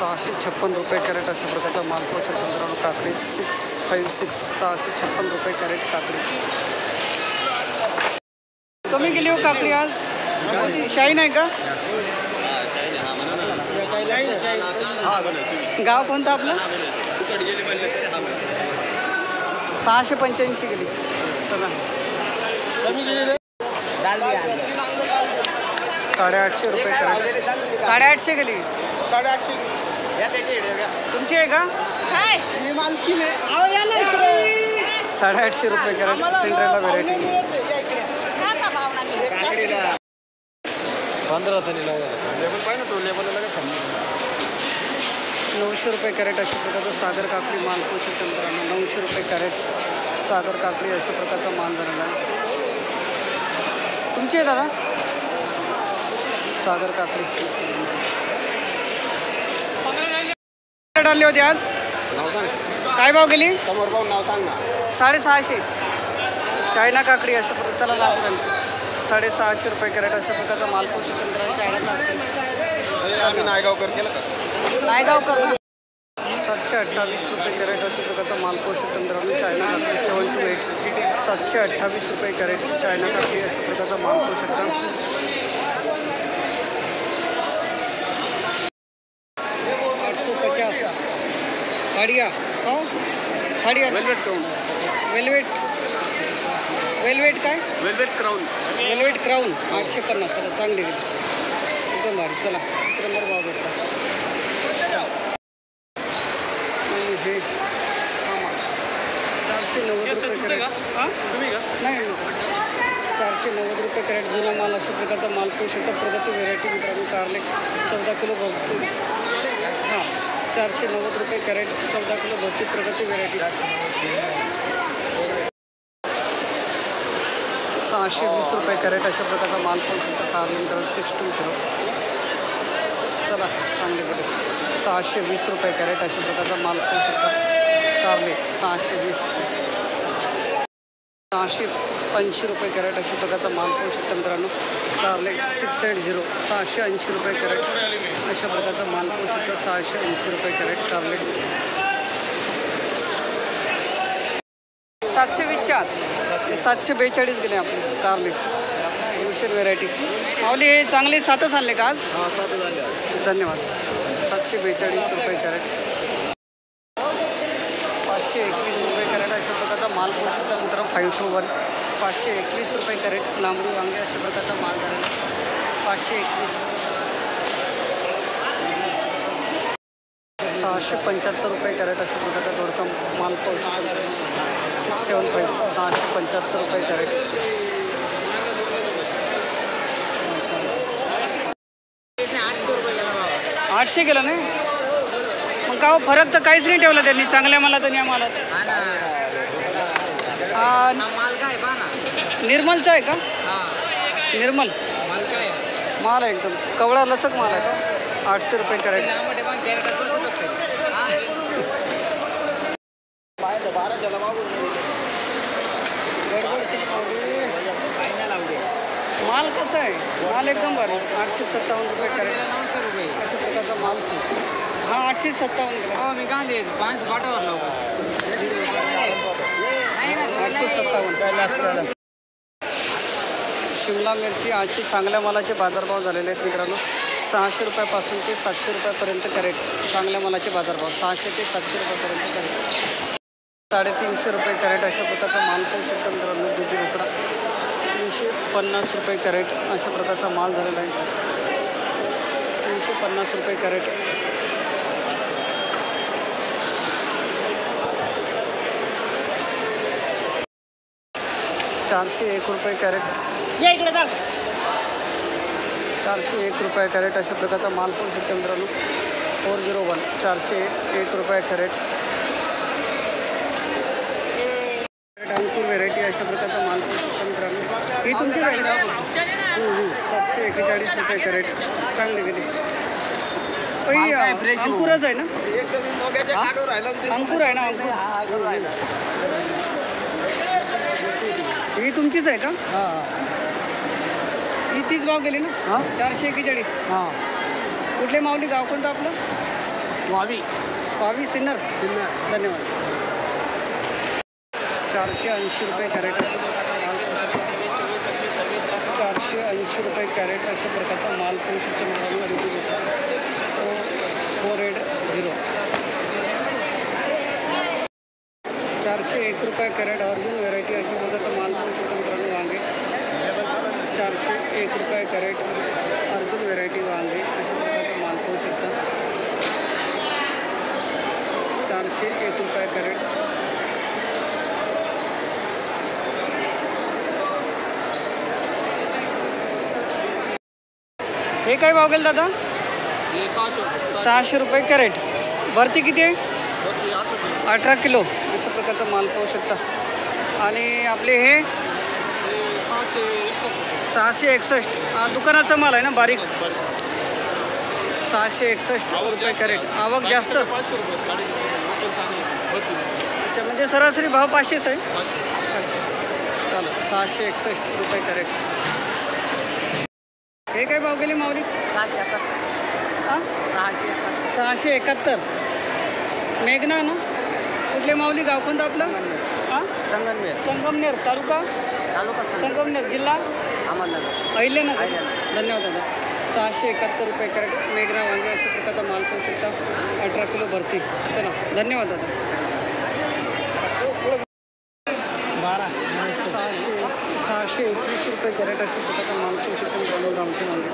656 रुपये कॅरेट अशा प्रकारचा माल पाहू शकतो मित्रांनो. काकडी 656 656 रुपये कॅरेट काकडी. कमी गेली हो काकडी आज. कोणती शाईन आहे का? गाव कोणतं आपलं? 685 गेली. चला 850 रुपये कॅरेट. 850 गेली. 850 तुमची आहे का? 850 रुपये कॅरेट. Cinderella variety. 900 रुपये कॅरेट अशा प्रकारचा सागर काकडी माल पाहू शकतो मित्रांनो. 900 रुपये कॅरेट सागर काकडी अशा प्रकारचा माल झालेला आहे. तुमची आहे दादा? सागर काकडी आली होती आज. काय भाव गेली? समोर भाऊ नाव सांग ना. 650. चायना काकडी अशा प्रकार. चला लागू 650 रुपये कॅरेट अशा प्रकारचा माल पाहू शकतो मित्रांनो. चायना काकडी. आम्ही नायगावकर केलं का? नायगावकर ना. 728 रुपये कॅरेट अशा प्रकारचा माल पाहू शकतो मित्रांनो. चायना काकडी 728. 728 रुपये कॅरेट चायना काकडी अशा प्रकारचा माल पाहू शकता. 850. हाडिया हो. Hadiya velvet crown. वेलवेट काय? Velvet crown. Velvet crown 850. चला चांगली गेली एकदम भारी. चला इकडे नंबर भाव भेटला. हे 490 रुपये कॅरेट. हां नाही 490 रुपये कॅरेट जुना माल अशा प्रकारचा माल पाहू शकता. प्रगती व्हेरायटी मित्रांनो. कारले 14 किलो भरती. हां 490 रुपये कॅरेट 14 किलो भरती प्रगती व्हेरायटी. 620 रुपये कॅरेट अशा प्रकारचा माल पाहू शकता. कारले मित्रांनो 620. चला चांगले गेले. 620 रुपये कॅरेट अशा प्रकारचा माल पाहू शकता. कारले 620. 680 रुपये कॅरेट अशा प्रकारचा माल पाहू शकता मित्रांनो. कारले 680. 680 रुपये कॅरेट अशा प्रकारचा माल पाहू शकता. 680 रुपये कॅरेट कारले. 720. 742 गेले आपले कारले. Tuition variety. माऊली हे चांगले 7च आणले का आज? धन्यवाद. 742 रुपये कॅरेट. 521 रुपये कॅरेट अशा प्रकारचा माल पाहू शकता मित्रांनो. 521. 521 रुपये कॅरेट लांबडी वांगे अशा प्रकारचा माल झालेला. 521. 675 रुपये कॅरेट अशा प्रकारचा दोडका माल पाहू शकता. 675. 675 रुपये कॅरेट. 800 गेला नाही मग का फरक तर काहीच नाही ठेवला त्यांनी. चांगल्या मालात आणि या मालात. निर्मलचा आहे का? निर्मल माल आहे एकदम कवडा लचक माल आहे का? 800 रुपये कॅरेट. माल कसा आहे? माल एकदम भारी. 857 रुपये कॅरेट. 900 रुपये अशा प्रकारचा माल. हां 857. हो मी का देत 5 पाटावर लावू. 857. शिमला मिरची आजची चांगल्या मालाचे बाजारभाव झालेले आहेत मित्रांनो. 600 रुपयापासून ते 700 रुपयापर्यंत कॅरेट. चांगल्या मालाचे बाजारभाव 600 ते 700 रुपयापर्यंत कॅरेट. 350 रुपये कॅरेट अशा प्रकारचा माल पाहू शकता मित्रांनो. दुधी भोपळा 350 रुपये कॅरेट अशा प्रकारचा माल झालेला आहे. 350 रुपये कॅरेट. 401 रुपये कॅरेट. 401 रुपये कॅरेट अशा प्रकारचा माल पाहू शकता मित्रांनो. 401. 401 रुपये कॅरेट. अंकुर व्हेरायटी अशा प्रकारचा माल पाहू शकता मित्रांनो. ही तुमची आहे का? 741 रुपये कॅरेट. चांगली गेली. अंकुरच आहे ना? अंकुर आहे ना? अंकुर ही तुमचीच आहे का? ही तीच भाव गेली ना? 441. कुठले माऊली गाव कोणतं आपलं? वावी सिन्नर धन्यवाद. 480 रुपये कॅरेट. 480 रुपये कॅरेट अशा प्रकारचा माल पैशाच्या मालावर 480. 401 रुपये कॅरेट अर्जुन व्हेरायटी अशा प्रकारचा माल पैशाच्या मित्रांनो वांगे. 401 रुपये कॅरेट अर्जुन व्हेरायटी वांगे अशा प्रकारचा माल पाहू शकता. 401 रुपये कॅरेट. हे काय भाव गेलं दादा? 600 रुपये कॅरेट. भरती किती आहे? 18 किलो अशा प्रकारचा माल पाहू शकता. आणि आपले हे 661 दुकानाचा माल आहे ना बारीक. 661 रुपये कॅरेट. आवक जास्त. अच्छा म्हणजे सरासरी भाव 500च आहे. चालेल. 661 रुपये कॅरेट. हे काय भाव गेले माऊली? 671. मेघना ना कुठले माऊली? गाव कोणतं आपलं? हां संगमनेर तालुका संगमनेर जिल्हा अहमदनगर अहिल्यानगर. धन्यवाद दादा. 671 रुपये कॅरेट मेघना वांगे अशा प्रकारचा माल पाहू शकता. 18 किलो भरती. चला धन्यवाद दादा. 621 रुपये कॅरेट अशा प्रकारचा माल पाहू शकता मित्रांनो. रामचे वांगे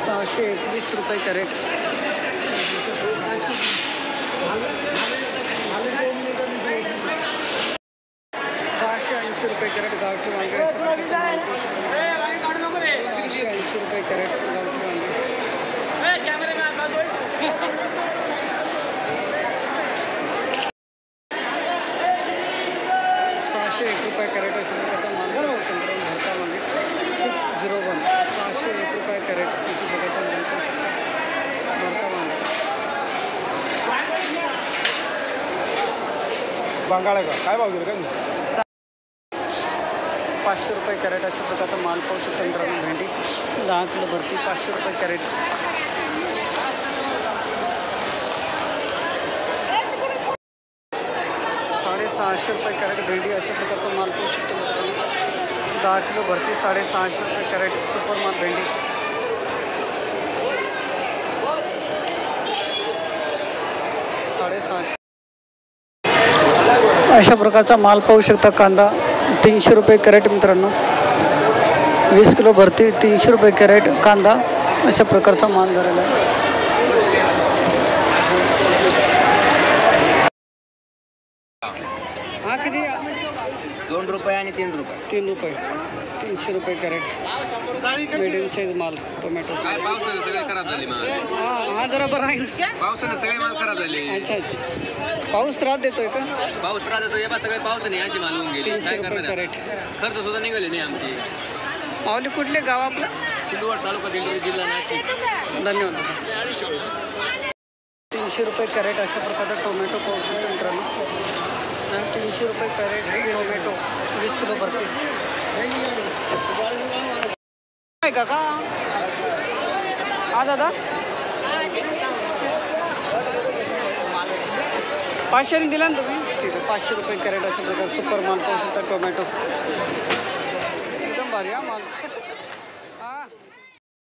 621 रुपये कॅरेट. 680 रुपये कॅरेट गावठी वांगे. 680 रुपये कॅरेट गावठी वांगे. 601 रुपये कॅरेट अशा प्रकारचा माल भरता वांगे. 601 601 रुपये कॅरेट अशा प्रकारचा माल भरता वांगे. बंगाळ आहे का? काय भाव गेलं काय? 500 रुपये कॅरेट अशा प्रकारचा माल पाहू शकता मित्रांनो. भेंडी 10 किलो भरती. 500 रुपये कॅरेट. 650 रुपये कॅरेट भेंडी अशा प्रकारचा माल पाहू शकतो मित्रांनो. 10 किलो भरती. 650 रुपये कॅरेट सुपर माल भेंडी. 650 अशा प्रकारचा माल पाहू शकता. कांदा 300 रुपये कॅरेट मित्रांनो. 20 किलो भरती. 300 रुपये कॅरेट कांदा अशा प्रकारचा माल झालेला आहे. हा किती? 2 रुपये आणि 3 रुपये. 3 रुपये. 300 रुपये कॅरेट मीडियम साईज माल टोमॅटो. काय पावसाने सगळे खराब झाले माल. हा जरा बरं आहे. पावसाने सगळे माल खराब झाले. अच्छा. पाऊस त्रास देतोय का? पाऊस त्रास देतो. हे सगळे पावसाने याची माल होऊन गेली. 300 रुपये कॅरेट. खर्च सुद्धा निघाले नाही आमची. माऊली कुठले गाव आपलं? सिल्लोड तालुका दिंडोरी जिल्हा नाशिक. धन्यवाद. 300 रुपये कॅरेट अशा प्रकारचा टोमॅटो पाहू शकतो मित्रांनो. 300 रुपये कॅरेट टोमॅटो 20 किलो भरते. आहे का हा दादा? 500 दिला ना तुम्ही? ठीक आहे. 500 रुपये कॅरेट अशा प्रकार सुपर माल पाहू शकता. टोमॅटो एकदम भारी हा माल.